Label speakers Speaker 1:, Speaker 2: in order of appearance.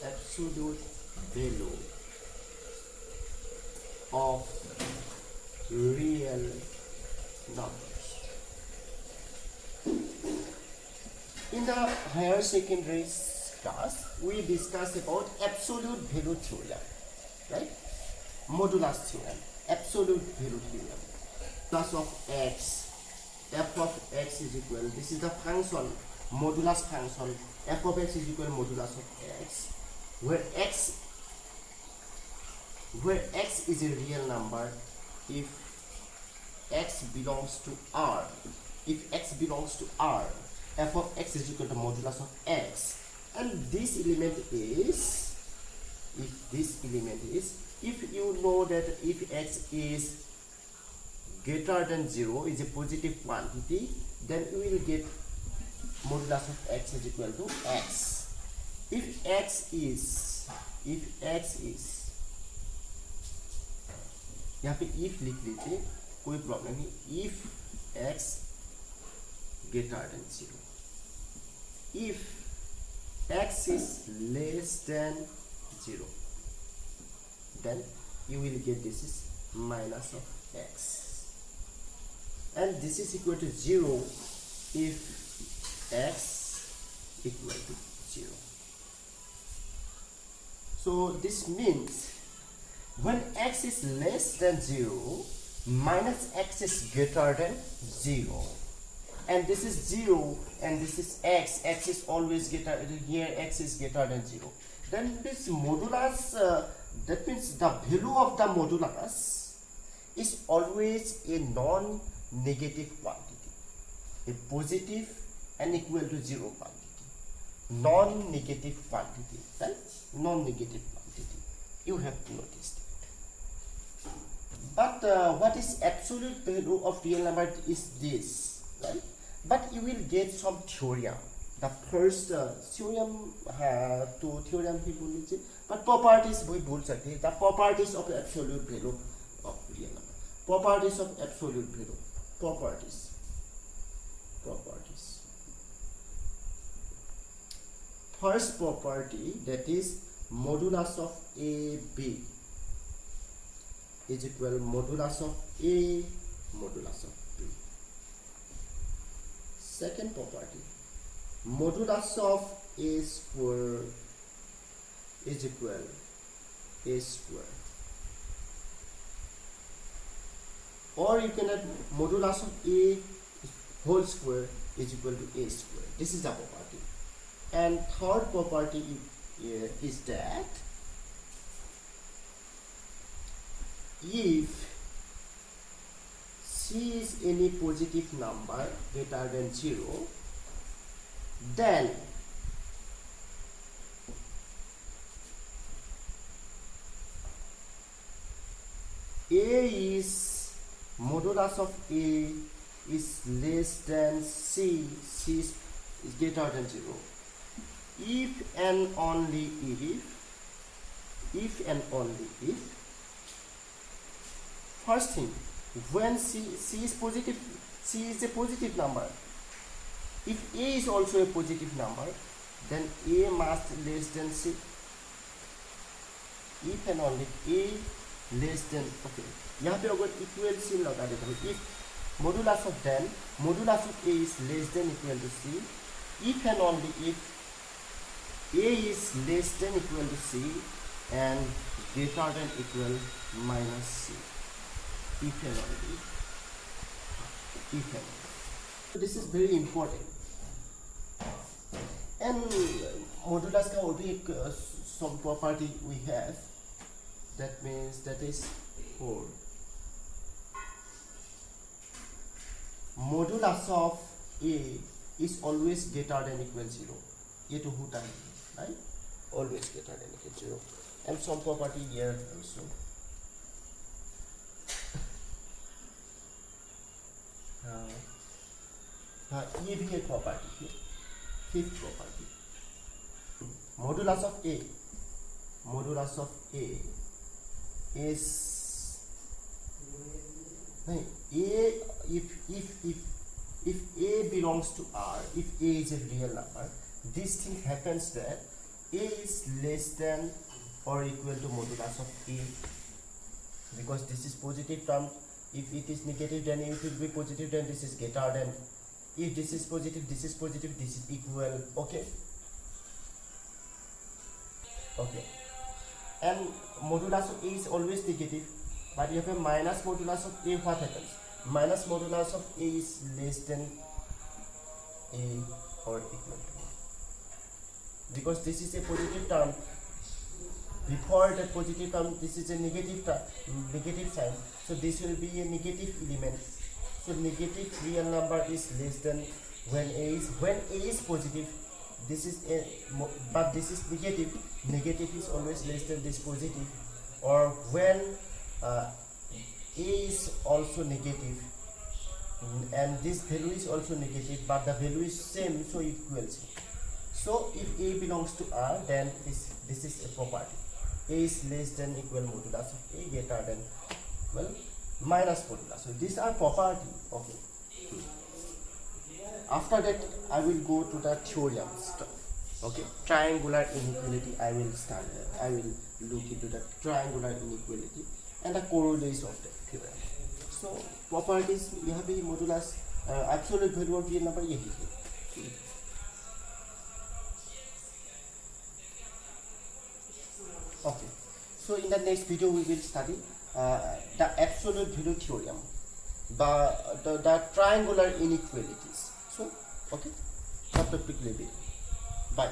Speaker 1: absolute value of real numbers. In the higher secondary class, we discussed about absolute value theorem, right? Modulus theorem, absolute value theorem. Plus of x, f of x is equal, this is the function, modulus function, f of x is equal modulus of x, where x is a real number if x belongs to R. If x belongs to R, f of x is equal to modulus of x. And this element is, if you know that if x is greater than 0, is a positive quantity, then we will get modulus of x is equal to x. If x is यहाँ पे if लिख लीजिए, कोई problem नहीं. if x greater than 0, if x is less than 0, then you will get this is minus of x, and this is equal to 0 if x equal to 0. So this means when x is less than 0, minus x is greater than 0, and this is 0 and this is x is always greater, here x is greater than 0, then this modulus, that means the value of the modulus is always a non-negative quantity, a positive and equal to 0 quantity, non-negative quantity, right? Non-negative quantity, you have to notice that. But what is absolute value of real number is this, right? But you will get some theorem. The first theorem to theorem ही बोल लीजिए, but properties वही बोल सकते हैं. The properties of absolute value of real number. Properties of absolute value. Properties. First property, that is modulus of AB is equal modulus of A modulus of B. Second property, modulus of A square is equal A square, or you can add modulus of A whole square is equal to A square. This is the property. And third property is that if C is any positive number greater than 0, then A is modulus of A is less than C is greater than 0. If and only if first thing, when C is positive, C is a positive number. If A is also a positive number, then A must less than C. If and only A less than, okay, यहाँ पे अगर equal C लगा देता हूँ, if modulus of then modulus of A is less than equal to C, if and only if A is less than equal to C and greater than equal minus C. If and only. So this is very important. And modulus का और भी एक some property we have. That means that is 4. Modulus of A is always greater than equal 0. ये तो होता है, right? Always greater than equal 0. And some property here also. ये भी एक property है. Fifth property. Modulus of A is नहीं, if A belongs to R, if A is a real number, this thing happens that A is less than or equal to modulus of A, because this is positive term. If it is negative, then it will be positive, then this is greater than. If this is positive, this is positive, this is equal. Okay. Okay. And modulus of A is always negative, but you have a minus modulus of A. What happens? Minus modulus of A is less than A or equal to, because this is a positive term. Before the positive term, this is a negative term, negative sign, so this will be a negative element. So negative real number is less than when A is positive. This is a, but this is negative. Negative is always less than this positive. Or when A is also negative, and this value is also negative, but the value is same, so equals. So if A belongs to R, then this is a property. A is less than equal modulus of A, greater than, well, minus modulus. So these are property. Okay. After that, I will go to the theorem stuff. Okay, triangular inequality. I will look into the triangular inequality and the corollaries of the theorem. So properties, यहाँ पे modulus absolute value of real number यही है. Okay, so in the next video we will study the absolute value theorem, the triangular inequalities. So okay, that topic will be. Bye.